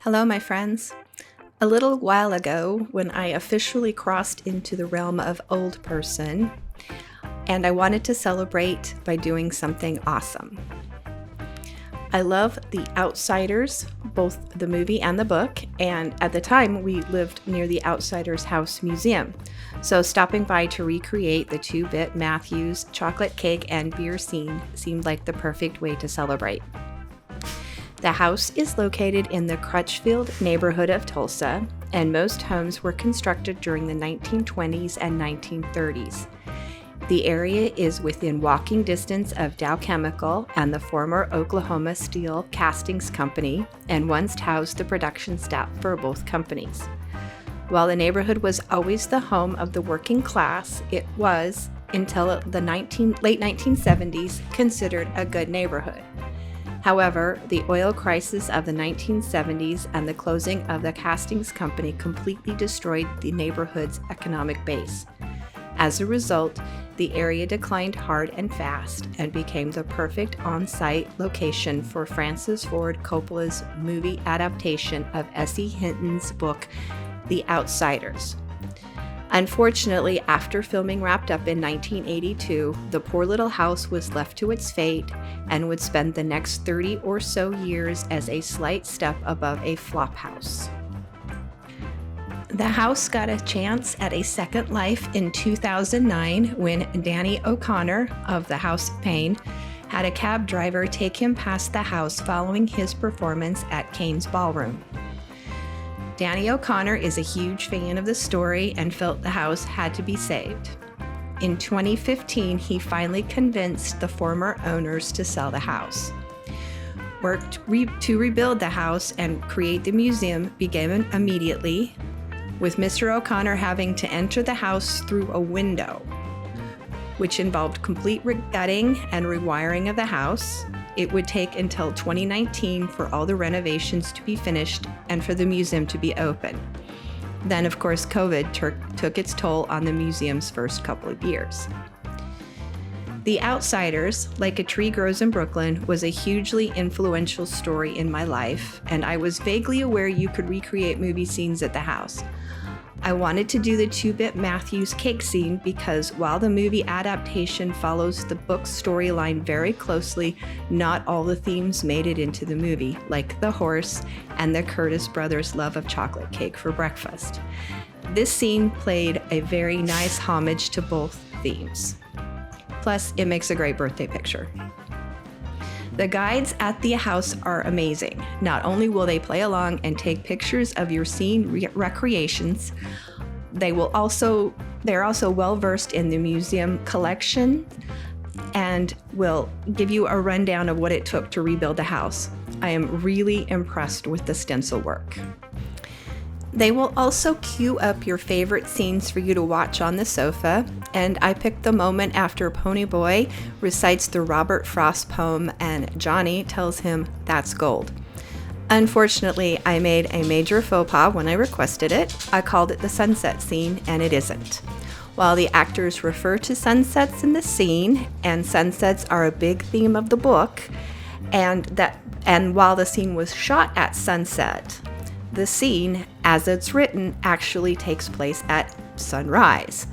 Hello, my friends. A little while ago, when I officially crossed into the realm of old person, and I wanted to celebrate by doing something awesome. I love The Outsiders, both the movie and the book, and at the time we lived near the Outsiders House Museum. So stopping by to recreate the 2-bit Matthews chocolate cake and beer scene seemed like the perfect way to celebrate. The house is located in the Crutchfield neighborhood of Tulsa, and most homes were constructed during the 1920s and 1930s. The area is within walking distance of Dow Chemical and the former Oklahoma Steel Castings Company, and once housed the production staff for both companies. While the neighborhood was always the home of the working class, it was, until the late 1970s, considered a good neighborhood. However, the oil crisis of the 1970s and the closing of the castings company completely destroyed the neighborhood's economic base. As a result, the area declined hard and fast and became the perfect on-site location for Francis Ford Coppola's movie adaptation of S.E. Hinton's book, The Outsiders. Unfortunately, after filming wrapped up in 1982, the poor little house was left to its fate and would spend the next 30 or so years as a slight step above a flop house. The house got a chance at a second life in 2009 when Danny O'Connor of the House of Pain had a cab driver take him past the house following his performance at Kane's Ballroom. Danny O'Connor is a huge fan of the story and felt the house had to be saved. In 2015, he finally convinced the former owners to sell the house. Work to rebuild the house and create the museum began immediately, with Mr. O'Connor having to enter the house through a window, which involved complete gutting and rewiring of the house. It would take until 2019 for all the renovations to be finished and for the museum to be open. Then, of course, COVID took its toll on the museum's first couple of years. The Outsiders, Like a Tree Grows in Brooklyn, was a hugely influential story in my life, and I was vaguely aware you could recreate movie scenes at the house. I wanted to do the 2-bit Matthews cake scene because while the movie adaptation follows the book storyline very closely, not all the themes made it into the movie, like the horse and the Curtis brothers' love of chocolate cake for breakfast. This scene played a very nice homage to both themes. Plus, it makes a great birthday picture. The guides at the house are amazing. Not only will they play along and take pictures of your scene recreations, they're also well versed in the museum collection and will give you a rundown of what it took to rebuild the house. I am really impressed with the stencil work. They will also cue up your favorite scenes for you to watch on the sofa, and I picked the moment after Ponyboy recites the Robert Frost poem and Johnny tells him that's gold. Unfortunately, I made a major faux pas when I requested it. I called it the sunset scene, and it isn't. While the actors refer to sunsets in the scene, and sunsets are a big theme of the book, and while the scene was shot at sunset, the scene, as it's written, actually takes place at sunrise.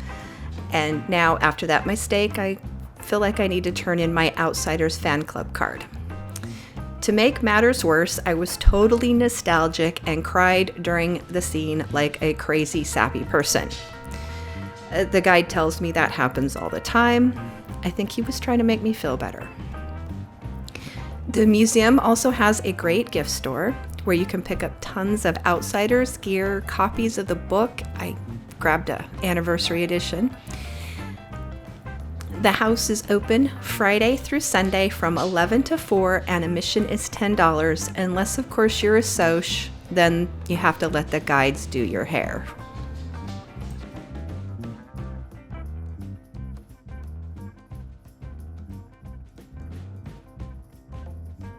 And now, after that mistake, I feel like I need to turn in my Outsiders fan club card. To make matters worse, I was totally nostalgic and cried during the scene like a crazy, sappy person. The guide tells me that happens all the time. I think he was trying to make me feel better. The museum also has a great gift store where you can pick up tons of Outsiders gear, copies of the book. I grabbed an anniversary edition. The house is open Friday through Sunday from 11 to 4, and admission is $10, unless, of course, you're a soch, then you have to let the guides do your hair.